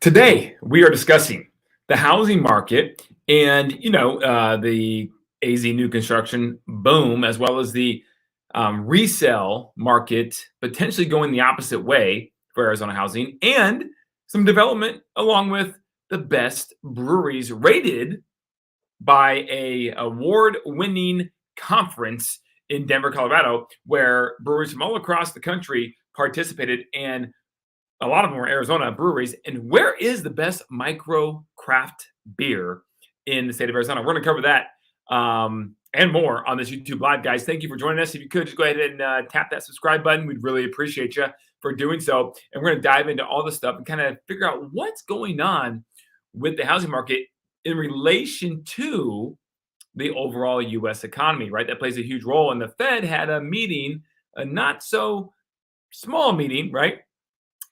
Today, we are discussing the housing market and, the AZ new construction boom, as well as the resale market potentially going the opposite way for Arizona housing, and some development along with the best breweries rated by a award-winning conference in Denver, Colorado, where breweries from all across the country participated, and a lot of them were Arizona breweries. And where is the best micro craft beer in the state of Arizona? We're going to cover that and more on this YouTube Live, guys. Thank you for joining us. If you could just go ahead and tap that subscribe button, we'd really appreciate you for doing so. And we're going to dive into all this stuff and kind of figure out what's going on with the housing market in relation to the overall U.S. economy, right? That plays a huge role. And the Fed had a meeting, a not so small meeting, right?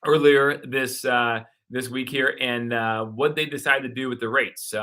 Earlier this week here, and what they decided to do with the rates.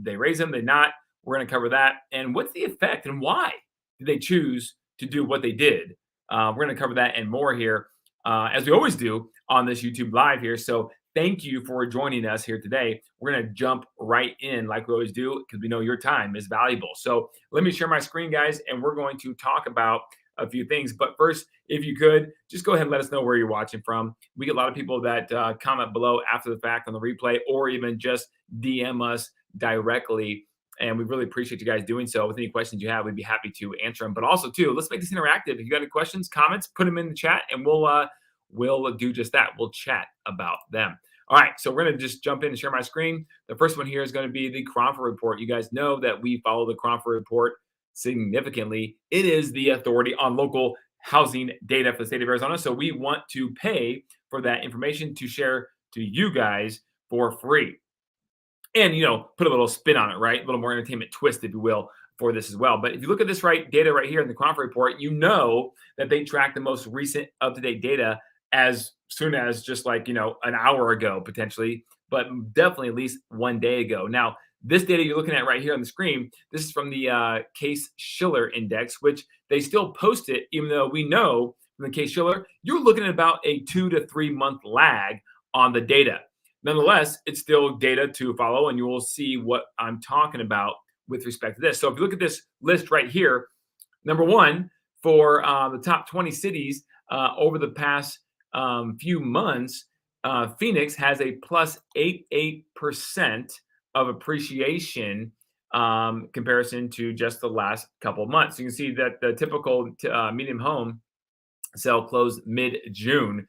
They raise them, they not. We're going to cover that, and what's the effect, and why did they choose to do what they did? We're going to cover that and more here, as we always do on this YouTube Live here. So thank you for joining us here today. We're going to jump right in like we always do because we know your time is valuable. So let me share my screen, guys, and we're going to talk about a few things. But first, if you could, just go ahead and let us know where you're watching from. We get a lot of people that comment below after the fact on the replay, or even just DM us directly. And we really appreciate you guys doing so. With any questions you have, we'd be happy to answer them. But also, too, let's make this interactive. If you got any questions, comments, put them in the chat, and we'll do just that. We'll chat about them. All right, so we're going to just jump in and share my screen. The first one here is going to be the Crawford Report. You guys know that we follow the Crawford Report significantly. It is the authority on local housing data for the state of Arizona. So we want to pay for that information to share to you guys for free. And, put a little spin on it, right? A little more entertainment twist, if you will, for this as well. But if you look at this data right here in the Crawford Report, you know that they track the most recent up-to-date data as soon as just an hour ago, potentially, but definitely at least one day ago. Now, this data you're looking at right here on the screen, this is from the Case-Shiller Index, which they still post it, even though we know from the Case-Shiller, you're looking at about a 2 to 3 month lag on the data. Nonetheless, it's still data to follow, and you will see what I'm talking about with respect to this. So if you look at this list right here, number one, for the top 20 cities over the past few months, Phoenix has a plus 88% of appreciation comparison to just the last couple of months. You can see that the typical medium home sale closed mid-June,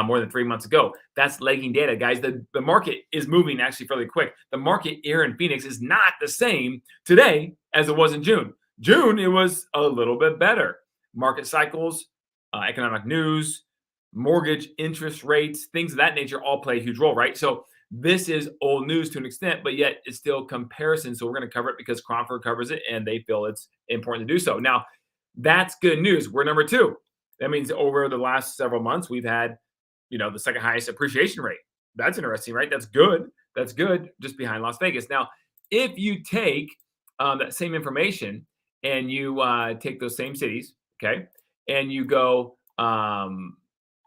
more than 3 months ago. That's lagging data, guys. The market is moving actually fairly quick. The market here in Phoenix is not the same today as it was in June. June, it was a little bit better. Market cycles, economic news, mortgage interest rates, things of that nature all play a huge role, right? So this is old news to an extent, but yet it's still comparison. So we're going to cover it because Crawford covers it and they feel it's important to do so. Now, that's good news. We're number two. That means over the last several months, we've had, the second highest appreciation rate. That's interesting, right? That's good. That's good, just behind Las Vegas. Now, if you take that same information and you take those same cities, okay, and you go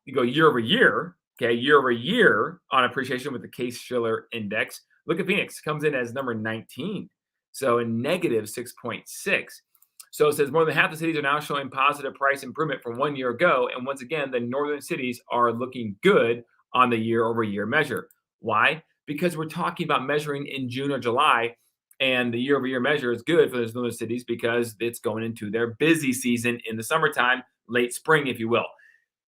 year over year, okay, year over year on appreciation with the Case-Shiller Index. Look at Phoenix, comes in as number 19, so a negative 6.6. So it says more than half the cities are now showing positive price improvement from 1 year ago. And once again, the northern cities are looking good on the year over year measure. Why? Because we're talking about measuring in June or July, and the year over year measure is good for those northern cities because it's going into their busy season in the summertime, late spring, if you will.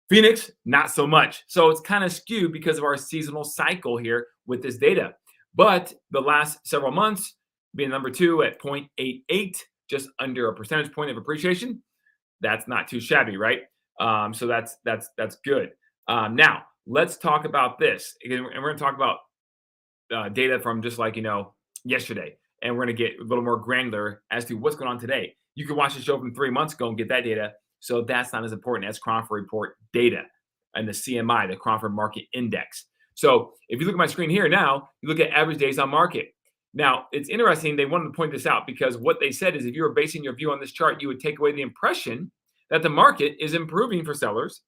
Phoenix, not so much. So it's kind of skewed because of our seasonal cycle here with this data. But the last several months, being number two at 0.88, just under a percentage point of appreciation, that's not too shabby, right? So that's good. Now, let's talk about this. And we're going to talk about data from just yesterday. And we're going to get a little more granular as to what's going on today. You can watch the show from 3 months ago and get that data. So that's not as important as Crawford Report data and the CMI, the Crawford Market Index. So if you look at my screen here now, you look at average days on market. Now, it's interesting. They wanted to point this out because what they said is if you were basing your view on this chart, you would take away the impression that the market is improving for sellers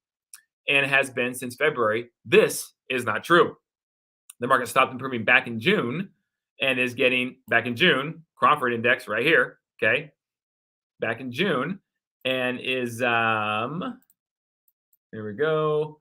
and has been since February. This is not true. The market stopped improving back in June and is getting back in June, Crawford index right here, okay, back in June, and is here we go,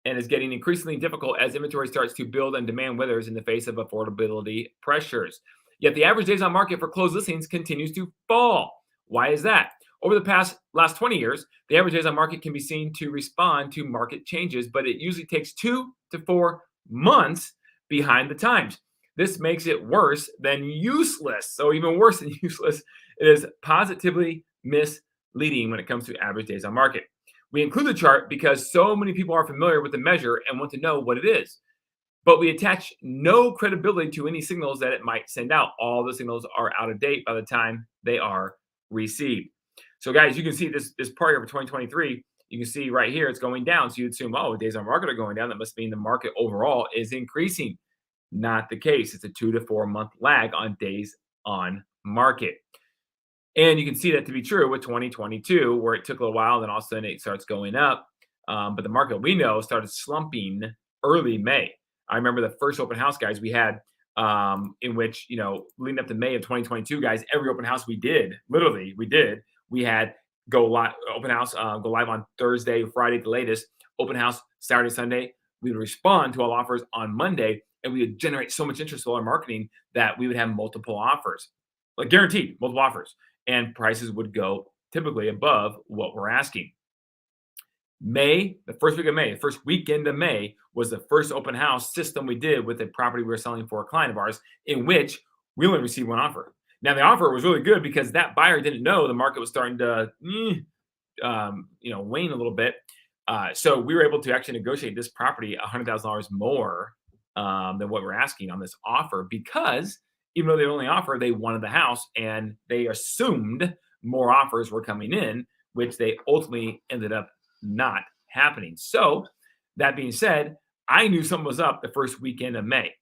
and is getting increasingly difficult as inventory starts to build and demand withers in the face of affordability pressures. Yet the average days on market for closed listings continues to fall. Why is that? Over the last 20 years, the average days on market can be seen to respond to market changes, but it usually takes 2 to 4 months behind the times. This makes it worse than useless. So even worse than useless, it is positively misleading when it comes to average days on market. We include the chart because so many people are familiar with the measure and want to know what it is. But we attach no credibility to any signals that it might send out. All the signals are out of date by the time they are received. So, guys, you can see this part here for 2023. You can see right here it's going down. So you assume, oh, days on market are going down. That must mean the market overall is increasing. Not the case. It's a 2 to 4 month lag on days on market. And you can see that to be true with 2022, where it took a little while, then all of a sudden it starts going up. But the market we know started slumping early May. I remember the first open house, guys, we had in which, leading up to May of 2022, guys, every open house we did, literally, we had go live, open house, go live on Thursday, Friday at the latest, open house Saturday, Sunday. We would respond to all offers on Monday, and we would generate so much interest in our marketing that we would have multiple offers, like guaranteed multiple offers, and prices would go typically above what we're asking. May, the first week of May, the first weekend of May was the first open house system we did with a property we were selling for a client of ours, in which we only received one offer. Now, the offer was really good because that buyer didn't know the market was starting to, wane a little bit. So we were able to actually negotiate this property $100,000 more than what we're asking on this offer, because even though they only offer, they wanted the house and they assumed more offers were coming in, which they ultimately ended up not happening. So that being said, I knew something was up the first weekend of May,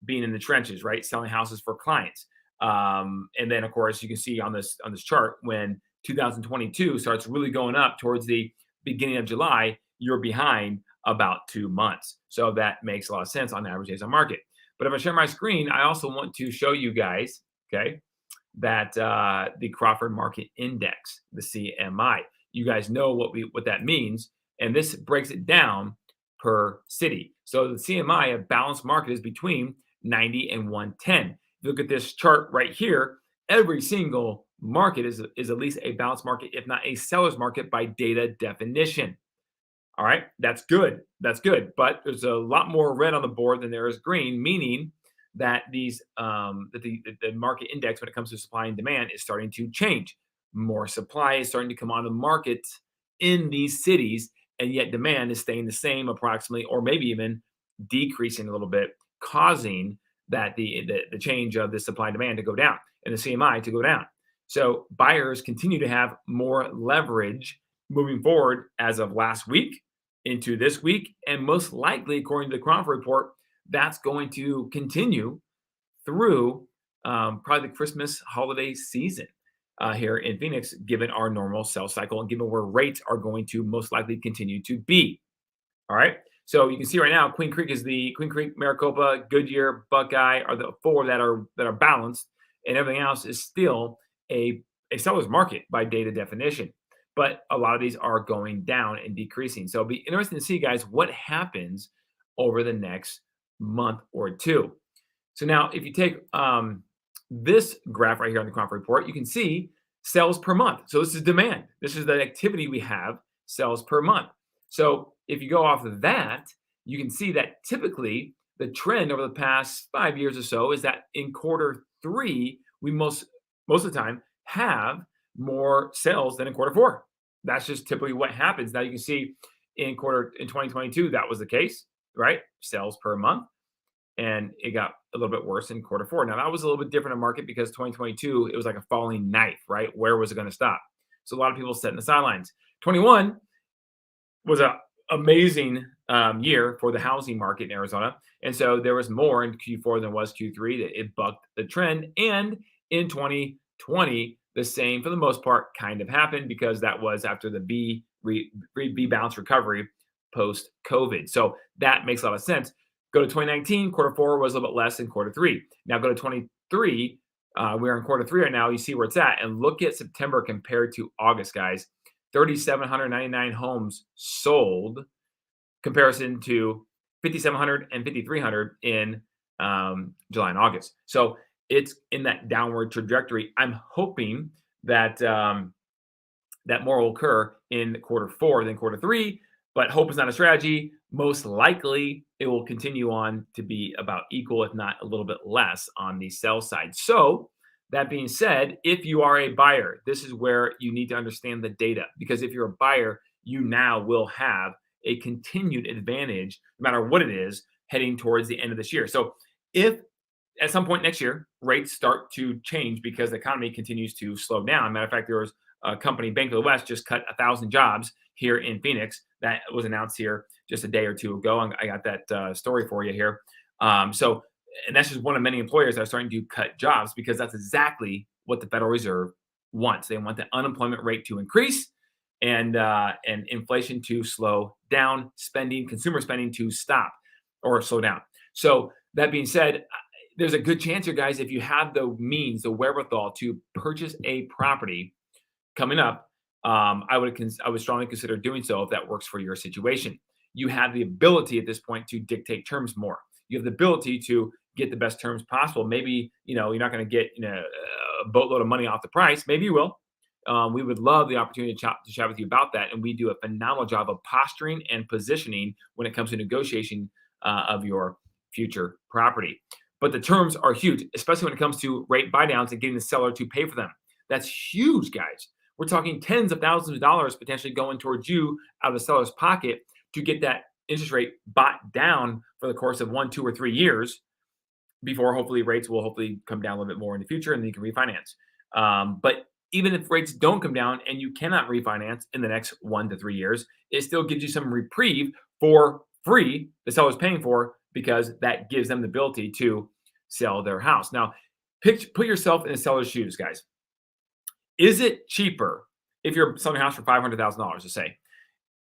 being in the trenches, right, selling houses for clients. And then, of course, you can see on this chart, when 2022 starts really going up towards the beginning of July, you're behind about 2 months. So that makes a lot of sense on average days on market. But if I share my screen, I also want to show you guys, okay, that the Crawford Market Index, the CMI. You guys know what that means, and this breaks it down per city. So the CMI, a balanced market, is between 90 and 110. If you look at this chart right here, every single market is at least a balanced market, if not a seller's market by data definition. All right, that's good. That's good. But there's a lot more red on the board than there is green, meaning that the market index, when it comes to supply and demand, is starting to change. More supply is starting to come on the market in these cities, and yet demand is staying the same approximately, or maybe even decreasing a little bit, causing that the change of the supply and demand to go down and the CMI to go down. So buyers continue to have more leverage moving forward as of last week into this week, and most likely, according to the Crawford report, that's going to continue through probably the Christmas holiday season here in Phoenix, given our normal sales cycle and given where rates are going to most likely continue to be. All right. So you can see right now, Queen Creek, Maricopa, Goodyear, Buckeye are the four that are balanced, and everything else is still a seller's market by data definition. But a lot of these are going down and decreasing. So it'll be interesting to see, guys, what happens over the next month or two. So now, if you take this graph right here on the Crawford report, you can see sales per month. So this is demand. This is the activity we have, sales per month. So if you go off of that, you can see that typically the trend over the past 5 years or so is that in quarter three, we most of the time have more sales than in quarter four. That's just typically what happens. Now you can see in 2022, that was the case, right? Sales per month. And it got a little bit worse in quarter four. Now that was a little bit different in market because 2022, it was like a falling knife, right? Where was it going to stop? So a lot of people sat in the sidelines. 21 was an amazing year for the housing market in Arizona. And so there was more in Q4 than was Q3. That it bucked the trend. And in 2020, the same, for the most part, kind of happened because that was after the B bounce recovery post-COVID. So that makes a lot of sense. Go to 2019, quarter four was a little bit less than quarter three. Now go to 23. We're in quarter three right now. You see where it's at. And look at September compared to August, guys. 3,799 homes sold, comparison to 5,700 and 5,300 in July and August. So it's in that downward trajectory. I'm hoping that that more will occur in quarter four than quarter three, but hope is not a strategy. Most likely, it will continue on to be about equal, if not a little bit less, on the sell side. So, that being said, if you are a buyer, this is where you need to understand the data, because if you're a buyer, you now will have a continued advantage, no matter what it is, heading towards the end of this year. So, if at some point next year rates start to change because the economy continues to slow down, matter of fact, there was a company, Bank of the West, just cut 1,000 jobs here in Phoenix. That was announced here just a day or two ago. I got that story for you here. So, and that's just one of many employers that are starting to cut jobs, because that's exactly what the Federal Reserve wants. They want the unemployment rate to increase and inflation to slow down, consumer spending to stop or slow down. So that being said, there's a good chance here, guys, if you have the means, the wherewithal to purchase a property coming up, I would strongly consider doing so if that works for your situation. You have the ability at this point to dictate terms more. You have the ability to get the best terms possible. Maybe you're not going to get a boatload of money off the price. Maybe you will. We would love the opportunity to chat with you about that, and we do a phenomenal job of posturing and positioning when it comes to negotiation of your future property. But the terms are huge, especially when it comes to rate buy downs and getting the seller to pay for them. That's huge, guys. We're talking tens of thousands of dollars potentially going towards you out of the seller's pocket to get that interest rate bought down for the course of 1, 2, or 3 years before hopefully rates will hopefully come down a little bit more in the future and then you can refinance. But even if rates don't come down and you cannot refinance in the next 1 to 3 years, it still gives you some reprieve for free the seller's paying for, because that gives them the ability to sell their house. Now, put yourself in the seller's shoes, guys. Is it cheaper if you're selling a house for $500,000, let's say?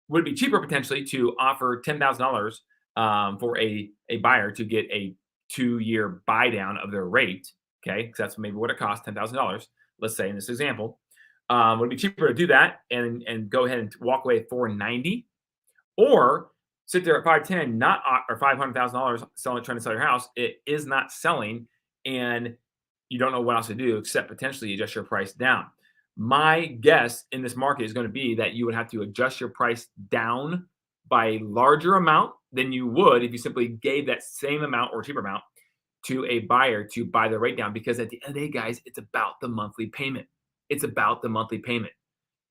Would it be cheaper potentially to offer $10,000 for a buyer to get a 2-year buy down of their rate? Okay, because that's maybe what it costs, $10,000. Let's say in this example, would it be cheaper to do that and go ahead and walk away at $490, or sit there at 510, not or $500,000 trying to sell your house? It is not selling, and you don't know what else to do except potentially adjust your price down. My guess in this market is going to be that you would have to adjust your price down by a larger amount than you would if you simply gave that same amount or cheaper amount to a buyer to buy the rate down, because at the end of the day, guys, it's about the monthly payment. It's about the monthly payment.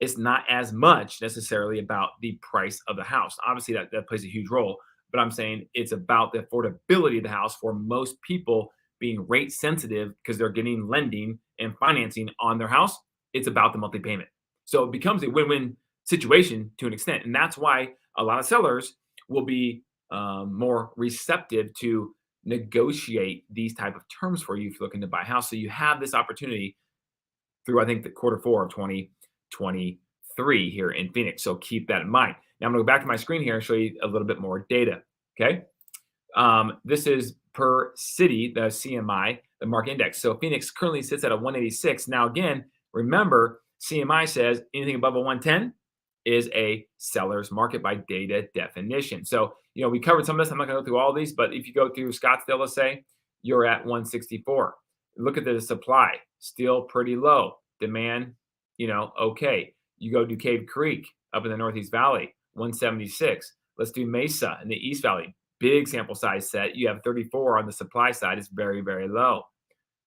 It's not as much necessarily about the price of the house. Obviously, that plays a huge role, but I'm saying it's about the affordability of the house for most people being rate sensitive because they're getting lending and financing on their house. It's about the monthly payment. So it becomes a win-win situation to an extent. And that's why a lot of sellers will be more receptive to negotiate these type of terms for you if you're looking to buy a house. So you have this opportunity through, I think, the quarter four of 2023 here in Phoenix. So keep that in mind. Now I'm going to go back to my screen here and show you a little bit more data. Okay. This is per city, the CMI, the market index. So Phoenix currently sits at a 186. Now, again, remember, CMI says anything above a 110 is a seller's market by data definition. So, we covered some of this. I'm not going to go through all of these, but if you go through Scottsdale, let's say, you're at 164. Look at the supply, still pretty low. Demand, okay. You go to Cave Creek up in the Northeast Valley, 176. Let's do Mesa in the East Valley. Big sample size set. You have 34 on the supply side. It's very, very low.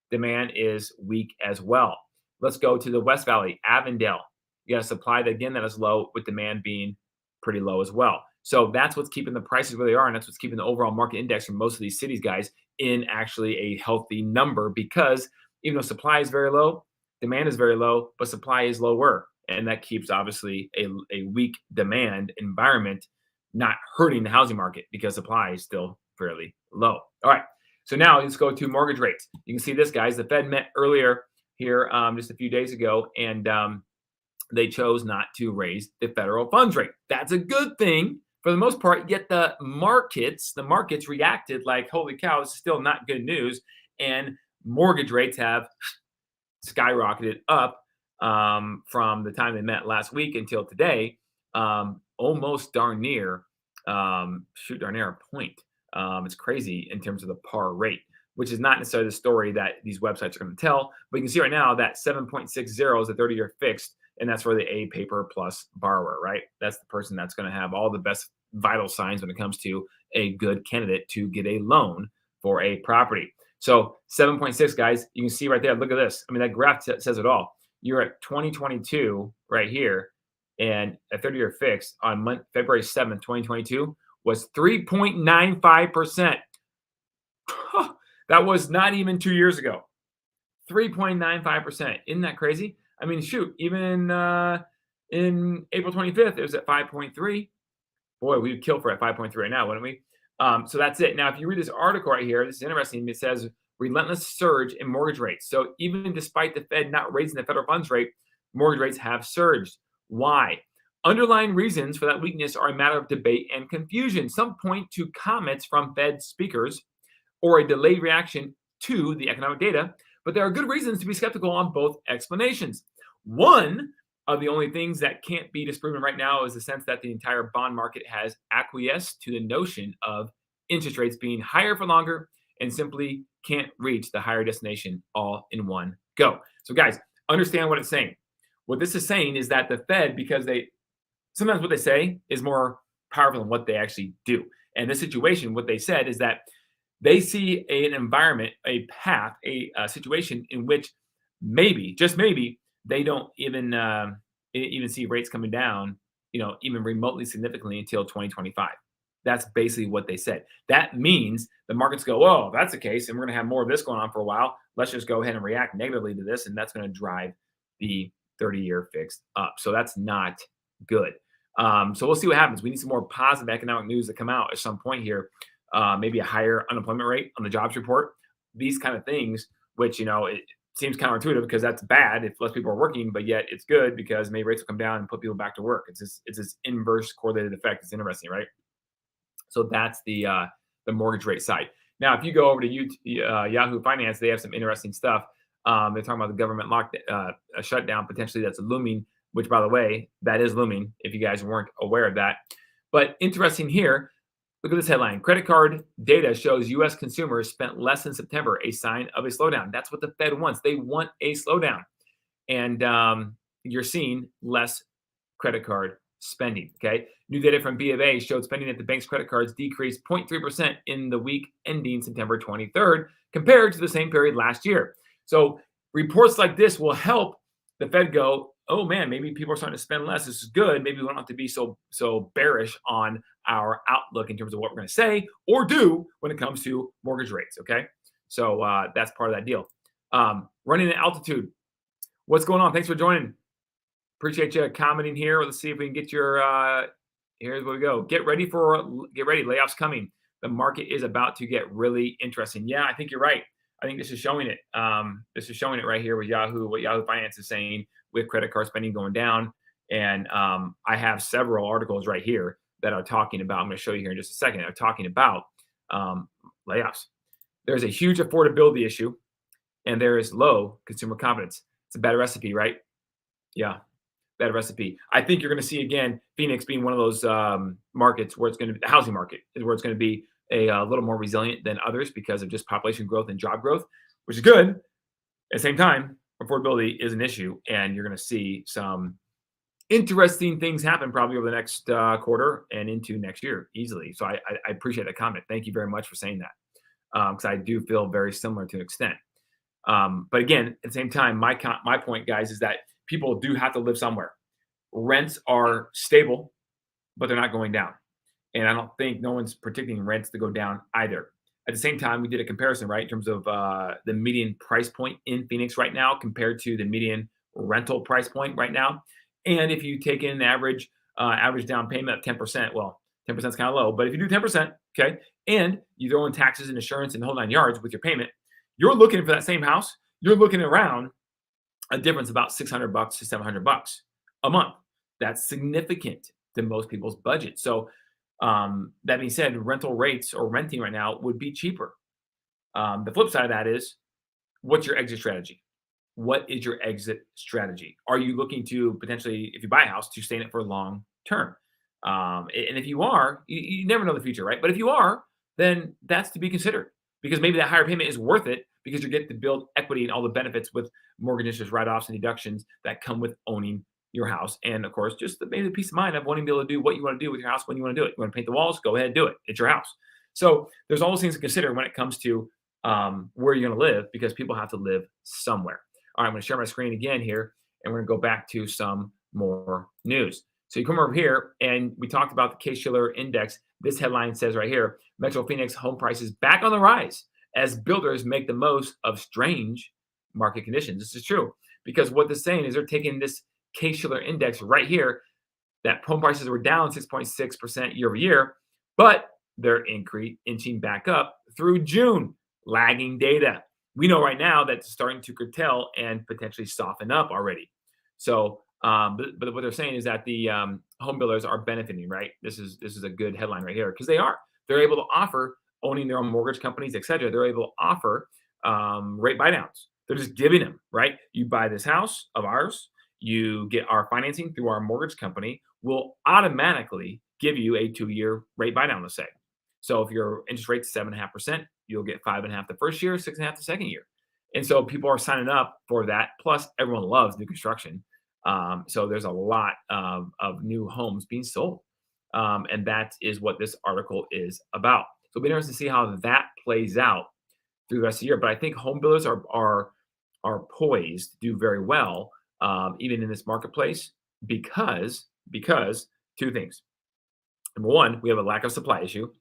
Demand is weak as well. Let's go to the West Valley, Avondale. You got a supply that, again, that is low, with demand being pretty low as well. So that's what's keeping the prices where they are, and that's what's keeping the overall market index for most of these cities, guys, in actually a healthy number, because even though supply is very low, demand is very low, but supply is lower. And that keeps, obviously, a weak demand environment not hurting the housing market, because supply is still fairly low. All right, so now let's go to mortgage rates. You can see this, guys. The Fed met earlier here just a few days ago, and they chose not to raise the federal funds rate. That's a good thing for the most part. Yet the markets reacted like, holy cow, this is still not good news. And mortgage rates have skyrocketed up from the time they met last week until today, almost darn near, darn near a point. It's crazy in terms of the par rate, which is not necessarily the story that these websites are going to tell. But you can see right now that 7.60 is a 30-year fixed, and that's for the A paper plus borrower, right? That's the person that's going to have all the best vital signs when it comes to a good candidate to get a loan for a property. So 7.6, guys, you can see right there. Look at this. I mean, that graph says it all. You're at 2022 right here, and a 30-year fix on February 7th, 2022 was 3.95%. That was not even 2 years ago. 3.95%. Isn't that crazy? I mean, shoot, even in April 25th, it was at 5.3. Boy, we would kill for it at 5.3 right now, wouldn't we? So that's it. Now, if you read this article right here, this is interesting. It says relentless surge in mortgage rates. So even despite the Fed not raising the federal funds rate, mortgage rates have surged. Why? Underlying reasons for that weakness are a matter of debate and confusion. Some point to comments from Fed speakers or a delayed reaction to the economic data, but there are good reasons to be skeptical on both explanations. One of the only things that can't be disproven right now is the sense that the entire bond market has acquiesced to the notion of interest rates being higher for longer and simply can't reach the higher destination all in one go. So, guys, understand what it's saying. What this is saying is that the Fed, because sometimes what they say is more powerful than what they actually do. And this situation, what they said is that they see an environment, a path, a situation in which maybe, just maybe, they don't even see rates coming down, even remotely significantly until 2025. That's basically what they said. That means the markets go, oh, if that's the case, and we're going to have more of this going on for a while. Let's just go ahead and react negatively to this, and that's going to drive the 30-year fixed up. So that's not good. So we'll see what happens. We need some more positive economic news to come out at some point here. Maybe a higher unemployment rate on the jobs report. These kind of things, which it seems counterintuitive because that's bad if less people are working, but yet it's good because maybe rates will come down and put people back to work. It's this inverse correlated effect. It's interesting, right? So that's the mortgage rate side. Now, if you go over to Yahoo Finance, they have some interesting stuff. They're talking about the government shutdown potentially that's looming, which, by the way, that is looming if you guys weren't aware of that. But interesting here, look at this headline. Credit card data shows U.S. consumers spent less in September, a sign of a slowdown. That's what the Fed wants. They want a slowdown. And you're seeing less credit card spending, okay? New data from B of A showed spending at the bank's credit cards decreased 0.3% in the week ending September 23rd compared to the same period last year. So reports like this will help the Fed go, oh man, maybe people are starting to spend less. This is good. Maybe we don't have to be so bearish on our outlook in terms of what we're going to say or do when it comes to mortgage rates, okay? So that's part of that deal. Running at altitude. What's going on? Thanks for joining. Appreciate you commenting here. Let's see if we can get your, here's where we go. Get ready. Layoffs coming. The market is about to get really interesting. Yeah, I think you're right. I think this is showing it. This is showing it right here with Yahoo, what Yahoo Finance is saying with credit card spending going down. And I have several articles right here that are talking about, I'm going to show you here in just a second, are talking about layoffs. There's a huge affordability issue and there is low consumer confidence. It's a bad recipe, right? Yeah, bad recipe. I think you're going to see, again, Phoenix being one of those markets where it's going to be, the housing market is where it's going to be a little more resilient than others because of just population growth and job growth, which is good. At the same time, affordability is an issue, and you're going to see some interesting things happen probably over the next quarter and into next year easily. So I appreciate that comment. Thank you very much for saying that because I do feel very similar to an extent. But again, at the same time, my point, guys, is that people do have to live somewhere. Rents are stable, but they're not going down. And I don't think no one's predicting rents to go down either. At the same time, we did a comparison, right, in terms of the median price point in Phoenix right now compared to the median rental price point right now. And if you take in an average down payment of 10%, well, 10% is kind of low, but if you do 10%, okay, and you throw in taxes and insurance and the whole 9 yards with your payment, you're looking for that same house. You're looking around a difference about $600 to $700 a month. That's significant to most people's budget. So That being said, rental rates or renting right now would be cheaper. The flip side of that is, what's your exit strategy? What is your exit strategy? Are you looking to potentially, if you buy a house, to stay in it for long term? And if you are, you never know the future, right? But if you are, then that's to be considered, because maybe that higher payment is worth it because you get to build equity and all the benefits with mortgage interest write-offs and deductions that come with owning your house. And of course, just maybe the peace of mind of wanting to be able to do what you want to do with your house when you want to do it. You want to paint the walls, go ahead, do it. It's your house. So there's all those things to consider when it comes to where you're going to live, because people have to live somewhere. All right, I'm going to share my screen again here, and we're going to go back to some more news. So you come over here, and we talked about the Case-Shiller Index. This headline says right here, Metro Phoenix home prices back on the rise as builders make the most of strange market conditions. This is true, because what they're saying is they're taking this Case-Shiller Index right here, that home prices were down 6.6% year over year, but they're inching back up through June, lagging data. We know right now that it's starting to curtail and potentially soften up already. So, but what they're saying is that the home builders are benefiting, right? This is a good headline right here, because they are. They're able to offer, owning their own mortgage companies, et cetera. They're able to offer rate buy downs. They're just giving them, right? You buy this house of ours, you get our financing through our mortgage company, we'll automatically give you a 2-year rate buy down, let's say. So if your interest rate's 7.5%, you'll get 5.5% the first year, 6.5% the second year. And so people are signing up for that. Plus, everyone loves new construction. So there's a lot of new homes being sold. And that is what this article is about. So it'll be interesting to see how that plays out through the rest of the year. But I think home builders are poised to do very well, even in this marketplace, because two things. Number one, we have a lack of supply issue.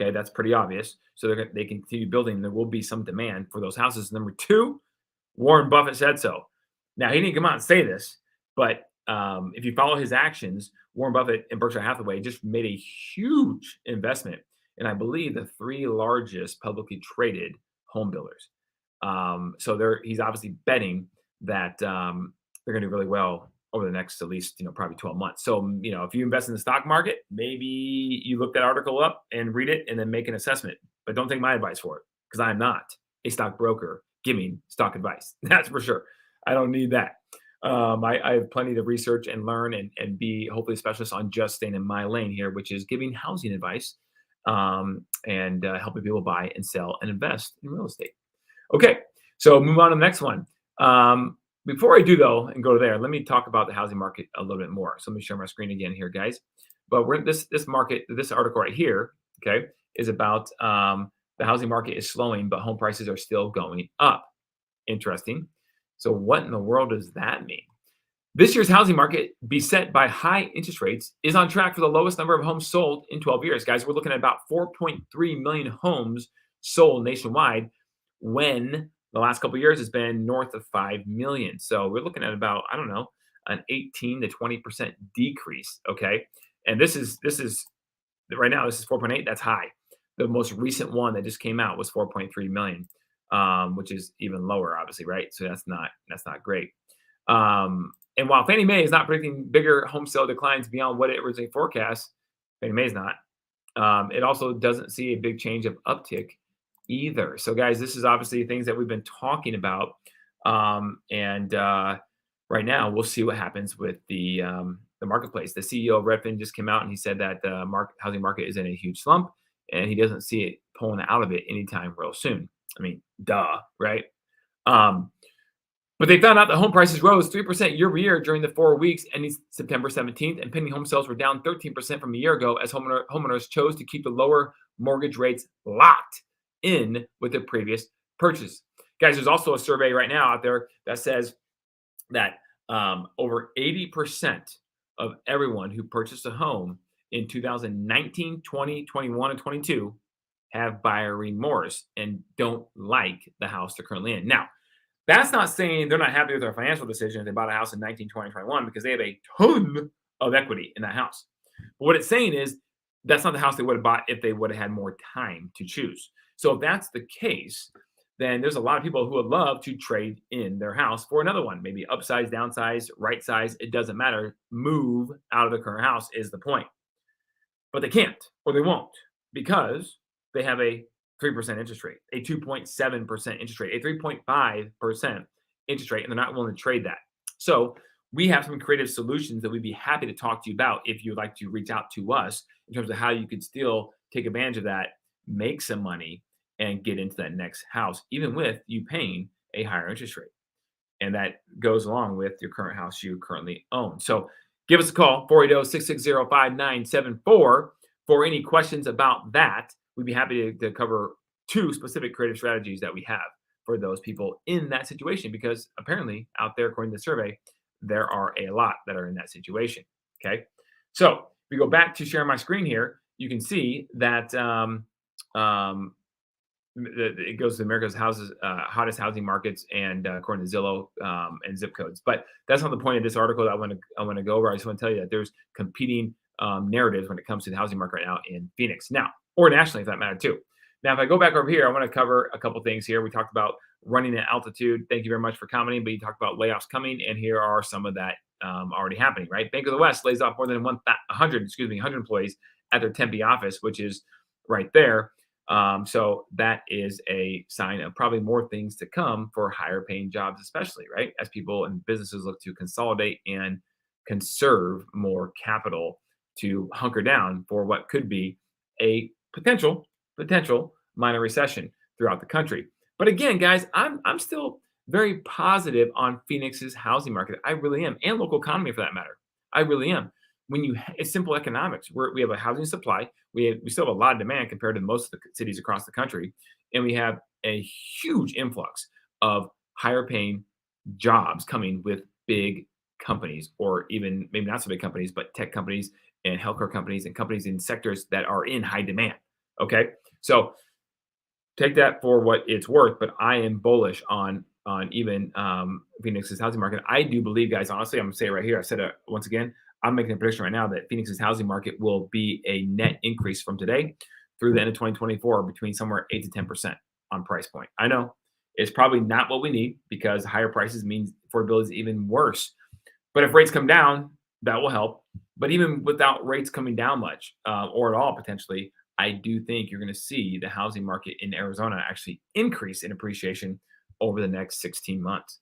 Okay, that's pretty obvious. So they continue building. There will be some demand for those houses. Number two, Warren Buffett said so. Now, he didn't come out and say this, but if you follow his actions, Warren Buffett and Berkshire Hathaway just made a huge investment in, I believe, the 3 largest publicly traded home builders. So he's obviously betting that they're going to do really well over the next, at least, probably 12 months. So, if you invest in the stock market, maybe you look that article up and read it and then make an assessment. But don't take my advice for it, because I'm not a stockbroker giving stock advice. That's for sure. I don't need that. I have plenty to research and learn and be hopefully a specialist on just staying in my lane here, which is giving housing advice and helping people buy and sell and invest in real estate. Okay, so move on to the next one. Before I do, though, and go to there, let me talk about the housing market a little bit more. So let me share my screen again here, guys. But this article right here, okay, is about the housing market is slowing, but home prices are still going up. Interesting. So what in the world does that mean? This year's housing market, beset by high interest rates, is on track for the lowest number of homes sold in 12 years. Guys, we're looking at about 4.3 million homes sold nationwide, when the last couple of years has been north of 5 million. So we're looking at about, I don't know, an 18 to 20% decrease. Okay. And this is right now, this is 4.8. That's high. The most recent one that just came out was 4.3 million, which is even lower, obviously, right? So that's not great. And while Fannie Mae is not predicting bigger home sale declines beyond what it originally forecast, Fannie Mae is not. It also doesn't see a big change of uptick either. So, guys, this is obviously things that we've been talking about, and right now we'll see what happens with the marketplace. The CEO of Redfin just came out and he said that the housing market is in a huge slump, and he doesn't see it pulling out of it anytime real soon. I mean, duh, right? But they found out that home prices rose 3% year over year during the 4 weeks ending September 17th, and pending home sales were down 13% from a year ago as homeowners chose to keep the lower mortgage rates locked in with their previous purchase. Guys, there's also a survey right now out there that says that over 80% of everyone who purchased a home in 2019, 20, 21, and 22 have buyer remorse and don't like the house they're currently in. Now, that's not saying they're not happy with their financial decision if they bought a house in 19, 20, 21, because they have a ton of equity in that house. But what it's saying is that's not the house they would have bought if they would have had more time to choose. So if that's the case, then there's a lot of people who would love to trade in their house for another one, maybe upsize, downsize, right size. It doesn't matter. Move out of the current house is the point. but they can't or they won't because they have a 3% interest rate, a 2.7% interest rate, a 3.5% interest rate, and they're not willing to trade that. So we have some creative solutions that we'd be happy to talk to you about if you'd like to reach out to us in terms of how you could still take advantage of that, make some money, and get into that next house, even with you paying a higher interest rate. And that goes along with your current house you currently own. So give us a call, 480-660-5974 for any questions about that. We'd be happy to cover two specific creative strategies that we have for those people in that situation, because apparently out there, according to the survey, there are a lot that are in that situation. Okay. So if we go back to share my screen here, you can see that um, it goes to America's hottest housing markets, and according to Zillow and zip codes. But that's not the point of this article that I want to go over. I just want to tell you that there's competing narratives when it comes to the housing market right now in Phoenix now, or nationally, if that matter too. Now, if I go back over here, I want to cover a couple things here. We talked about running at altitude. Thank you very much for commenting. But you talked about layoffs coming, and here are some of that already happening. Right, Bank of the West lays off more than 100 employees at their Tempe office, which is right there. So that is a sign of probably more things to come for higher paying jobs, especially, right? As people and businesses look to consolidate and conserve more capital to hunker down for what could be a potential minor recession throughout the country. But again, guys, I'm still very positive on Phoenix's housing market. I really am, and local economy for that matter. I really am. It's simple economics. We have a housing supply. We still have a lot of demand compared to most of the cities across the country, and we have a huge influx of higher paying jobs coming with big companies, or even maybe not so big companies, but tech companies and healthcare companies and companies in sectors that are in high demand. Okay, so take that for what it's worth, but I am bullish on even Phoenix's housing market. I do believe, guys. Honestly, I'm gonna say it right here. I said it once again. I'm making a prediction right now that Phoenix's housing market will be a net increase from today through the end of 2024 between somewhere 8 to 10% on price point. I know it's probably not what we need, because higher prices means affordability is even worse. But if rates come down, that will help. But even without rates coming down much or at all, potentially, I do think you're going to see the housing market in Arizona actually increase in appreciation over the next 16 months.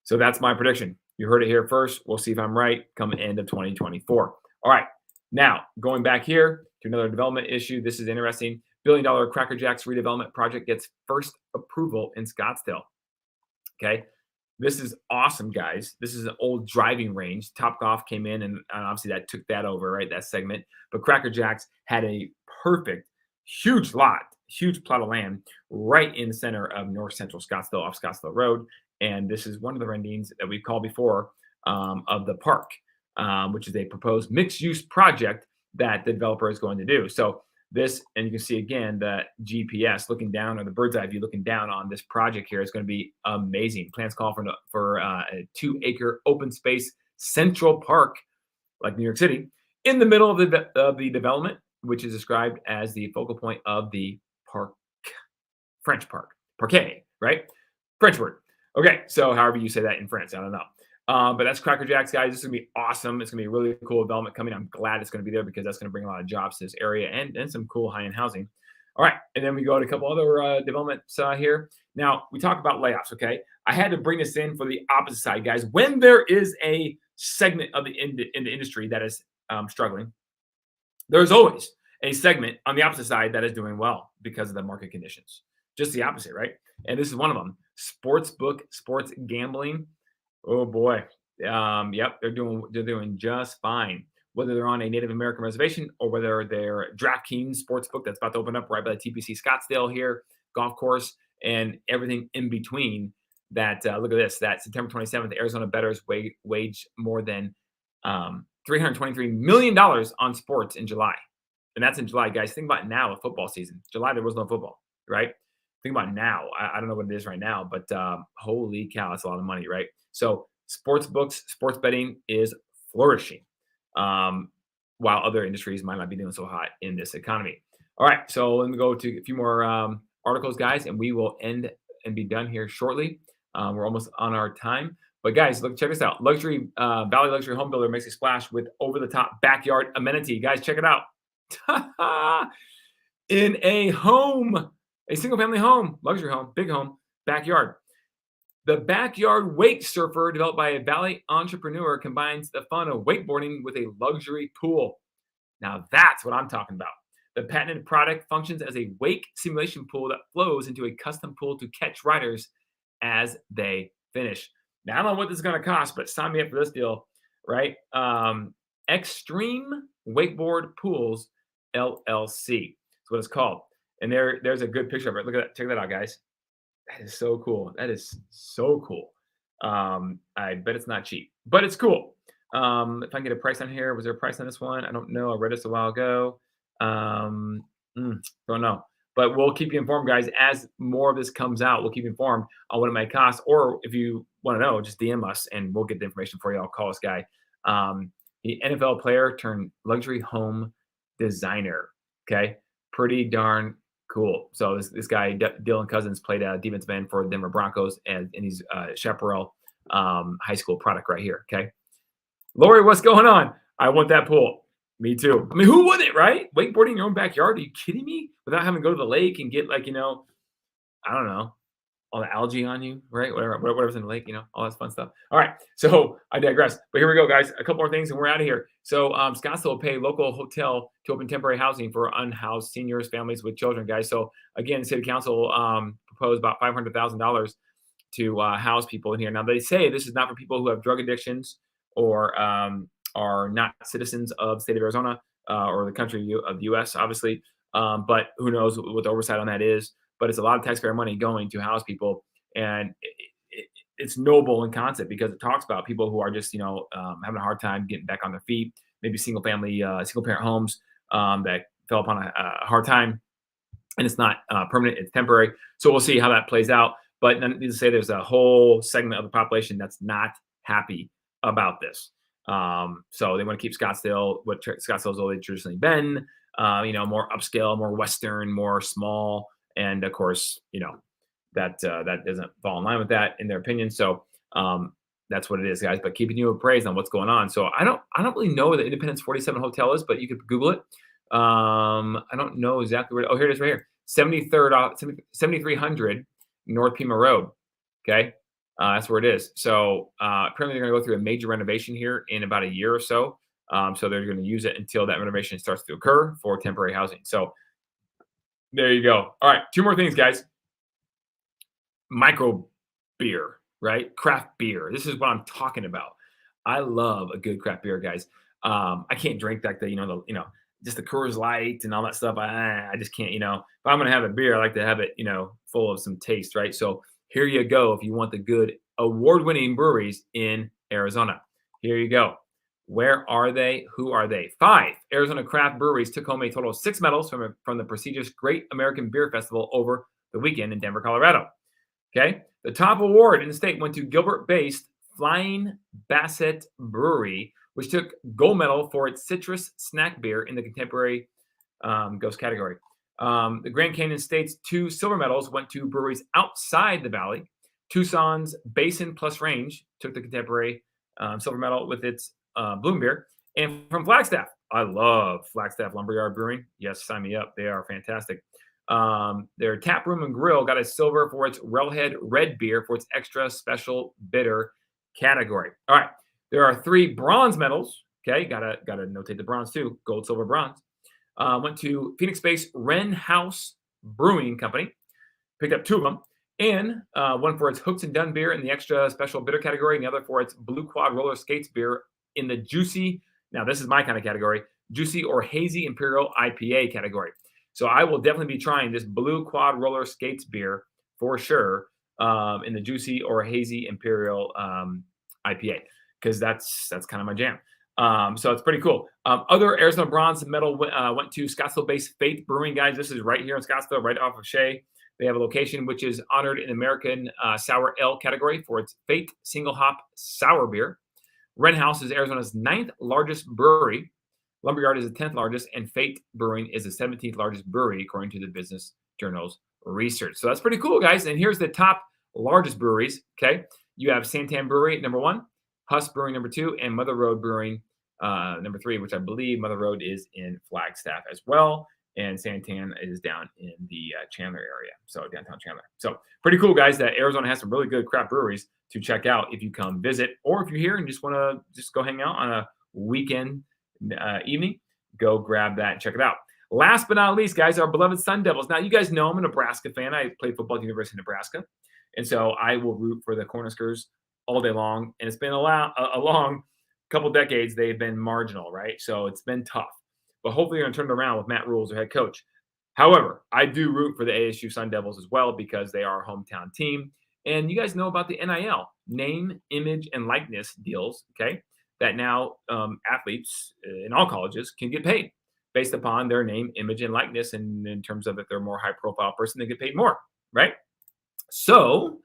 So that's my prediction. You heard it here first. We'll see if I'm right come end of 2024. All right. Now, going back here to another development issue. This is interesting. $1 billion Cracker Jacks redevelopment project gets first approval in Scottsdale. Okay. This is awesome, guys. This is an old driving range. Topgolf came in, and obviously that took that over, right? That segment. But Cracker Jacks had a perfect, huge plot of land right in the center of north central Scottsdale off Scottsdale Road. And this is one of the renderings that we've called before of the park, which is a proposed mixed-use project that the developer is going to do. So this, and you can see again the GPS looking down, or the bird's eye view looking down on this project here, is going to be amazing. Plans call for a 2-acre open space central park, like New York City, in the middle of the development, which is described as the focal point of the park, French park, parquet, right? French word. Okay, so however you say that in French, I don't know. But that's Cracker Jacks, guys. This is going to be awesome. It's going to be a really cool development coming. I'm glad it's going to be there, because that's going to bring a lot of jobs to this area and some cool high-end housing. All right, and then we go to a couple other developments here. Now, we talk about layoffs, okay? I had to bring this in for the opposite side, guys. When there is a segment of the industry that is struggling, there's always a segment on the opposite side that is doing well because of the market conditions. Just the opposite, right? And this is one of them. Sports gambling. Oh boy. Yep, they're doing just fine. Whether they're on a Native American reservation or whether they're DraftKings Sportsbook that's about to open up right by the TPC Scottsdale here, golf course, and everything in between. That look at this. That September 27th, Arizona bettors waged more than $323 million on sports in July. And that's in July, guys. Think about now, a football season. July, there was no football, right? Think about now. I don't know what it is right now, but holy cow, that's a lot of money, right? So sports books, sports betting is flourishing, while other industries might not be doing so hot in this economy. All right, so let me go to a few more articles, guys, and we will end and be done here shortly. We're almost on our time. But guys, look, check this out. Valley Luxury Home Builder makes a splash with over-the-top backyard amenity. Guys, check it out. in a home, a single family home, luxury home, big home, backyard. The backyard wake surfer developed by a Valley entrepreneur combines the fun of wakeboarding with a luxury pool. Now that's what I'm talking about. The patented product functions as a wake simulation pool that flows into a custom pool to catch riders as they finish. Now I don't know what this is going to cost, but sign me up for this deal, right? Extreme Wakeboard Pools LLC. That's what it's called. And there's a good picture of it. Look at that. Check that out, guys. That is so cool. That is so cool. I bet it's not cheap, but it's cool. If I can get a price on here, was there a price on this one? I don't know. I read this a while ago. Um, don't know, but we'll keep you informed, guys. As more of this comes out, we'll keep you informed on what it might cost. Or if you want to know, just DM us and we'll get the information for you. I'll call this guy. The NFL player turned luxury home designer. Okay, pretty darn cool. So this guy, Dylan Cousins, played a defensive end for the Denver Broncos, and he's Chaparral high school product right here. Okay, Lori, what's going on? I want that pool. Me too. I mean, who wouldn't, right? Wakeboarding in your own backyard? Are you kidding me? Without having to go to the lake and get like, I don't know, all the algae on you, right? Whatever's in the lake, all that fun stuff. All right. So I digress. But here we go, guys. A couple more things and we're out of here. So Scottsdale will pay local hotel to open temporary housing for unhoused seniors, families with children, guys. So again, City Council proposed about $500,000 to house people in here. Now they say this is not for people who have drug addictions or are not citizens of the state of Arizona or the country of the U.S., obviously. But who knows what the oversight on that is. But it's a lot of taxpayer money going to house people. And it's noble in concept because it talks about people who are just, having a hard time getting back on their feet, maybe single parent homes that fell upon a hard time. And it's not permanent, it's temporary. So we'll see how that plays out. But needless to say, there's a whole segment of the population that's not happy about this. So they want to keep Scottsdale, what Scottsdale's always traditionally been, more upscale, more Western, more small. And of course, that doesn't fall in line with that in their opinion. So that's what it is, guys. But keeping you appraised on what's going on. So I don't really know where the Independence 47 Hotel is, but you could Google it. I don't know exactly where. Oh, here it is, right here, 7300 North Pima Road. Okay, that's where it is. So apparently they're going to go through a major renovation here in about a year or so. So they're going to use it until that renovation starts to occur for temporary housing. So there you go. All right, two more things, guys. Micro beer, right? Craft beer. This is what I'm talking about. I love a good craft beer, guys. I can't drink like just the Coors Light and all that stuff. I just can't, if I'm going to have a beer, I like to have it, full of some taste, right? So here you go. If you want the good award-winning breweries in Arizona, here you go. Where are they? Who are they? 5 Arizona craft breweries took home a total of 6 medals from the prestigious Great American Beer Festival over the weekend in Denver, Colorado. Okay. The top award in the state went to Gilbert-based Flying Basset Brewery, which took gold medal for its citrus snack beer in the contemporary ghost category. The Grand Canyon State's 2 silver medals went to breweries outside the valley. Tucson's Basin Plus Range took the contemporary silver medal with its Bloom beer. And from Flagstaff, I love Flagstaff Lumberyard Brewing. Yes, sign me up. They are fantastic. Their tap room and grill got a silver for its Railhead Red beer for its extra special bitter category. All right, there are 3 bronze medals. Okay, gotta notate the bronze too. Gold, silver, bronze. Went to Phoenix-based Wren House Brewing Company. Picked up 2 of them. And one for its Hooks and Done beer in the extra special bitter category, and the other for its Blue Quad Roller Skates beer in the juicy, now this is my kind of category, juicy or hazy Imperial IPA category. So I will definitely be trying this Blue Quad Roller Skates beer for sure in the juicy or hazy Imperial IPA, because that's kind of my jam. So it's pretty cool. Other Arizona bronze medal went to Scottsdale-based Faith Brewing, guys. This is right here in Scottsdale, right off of Shea. They have a location which is honored in American Sour Ale category for its Faith Single Hop Sour Beer. Wren House is Arizona's 9th largest brewery. Lumberyard is the 10th largest, and Fate Brewing is the 17th largest brewery, according to the Business Journal's research. So that's pretty cool, guys. And here's the top largest breweries. Okay, you have Santan Brewery, number 1, Huss Brewing, number 2, and Mother Road Brewing number 3, which I believe Mother Road is in Flagstaff as well. And Santan is down in the Chandler area, so downtown Chandler. So pretty cool, guys, that Arizona has some really good craft breweries to check out if you come visit, or if you're here and just want to just go hang out on a weekend evening, go grab that and check it out. Last but not least, guys, our beloved Sun Devils. Now, you guys know I'm a Nebraska fan. I played football at the University of Nebraska, and so I will root for the Cornhuskers all day long. And it's been a long couple decades. They've been marginal, right? So it's been tough. But hopefully, they're going to turn it around with Matt Rule as their head coach. However, I do root for the ASU Sun Devils as well because they are a hometown team. And you guys know about the NIL, name, image, and likeness deals, okay, that now athletes in all colleges can get paid based upon their name, image, and likeness. And in terms of if they're a more high profile person, they get paid more, right? So,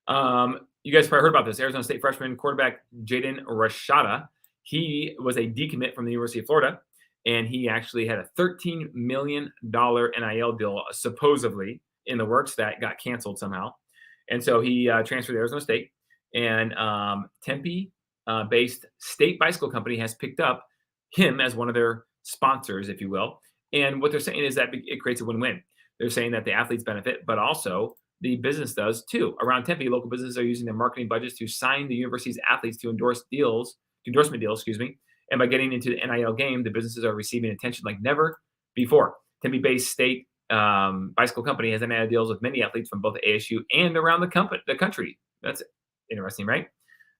you guys probably heard about this. Arizona State freshman quarterback Jaden Rashada, he was a decommit from the University of Florida, and he actually had a $13 million NIL deal supposedly in the works that got canceled somehow. And so he transferred to Arizona State, and Tempe-based State Bicycle Company has picked up him as one of their sponsors, if you will. And what they're saying is that it creates a win-win. They're saying that the athletes benefit, but also the business does too. Around Tempe, local businesses are using their marketing budgets to sign the university's athletes to endorsement deals, And by getting into the NIL game, the businesses are receiving attention like never before. Tempe-based State Bicycle Company has NIL deals with many athletes from both ASU and around the country. That's interesting, right?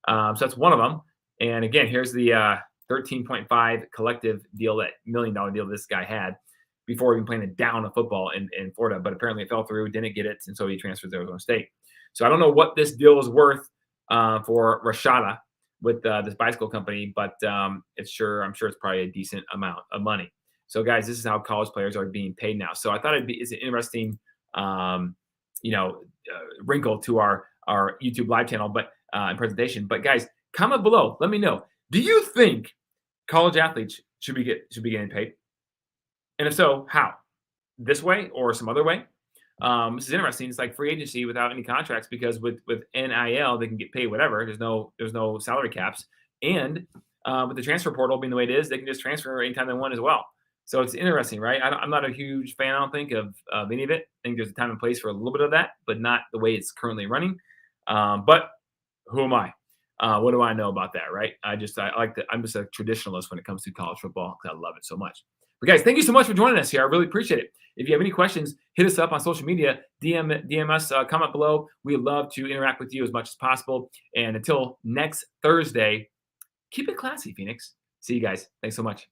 So that's one of them. And again, here's the 13.5 collective deal, that $1 million deal this guy had before even playing a down of football in Florida. But apparently it fell through, didn't get it, and so he transferred to Arizona State. So I don't know what this deal is worth for Rashada with this bicycle company, but I'm sure it's probably a decent amount of money. So guys, this is how college players are being paid now. So I thought it's an interesting, wrinkle to our YouTube live channel, but and presentation. But guys, comment below. Let me know. Do you think college athletes should be getting paid? And if so, how? This way or some other way? This is interesting. It's like free agency without any contracts, because with NIL they can get paid whatever. There's no salary caps, and with the transfer portal being the way it is, they can just transfer anytime they want as well. So it's interesting, right? I'm not a huge fan, I don't think, of any of it. I think there's a time and place for a little bit of that, but not the way it's currently running. But who am I? What do I know about that, right? I'm just a traditionalist when it comes to college football because I love it so much. But guys, thank you so much for joining us here. I really appreciate it. If you have any questions, hit us up on social media, DM us, comment below. We'd love to interact with you as much as possible. And until next Thursday, keep it classy, Phoenix. See you guys. Thanks so much.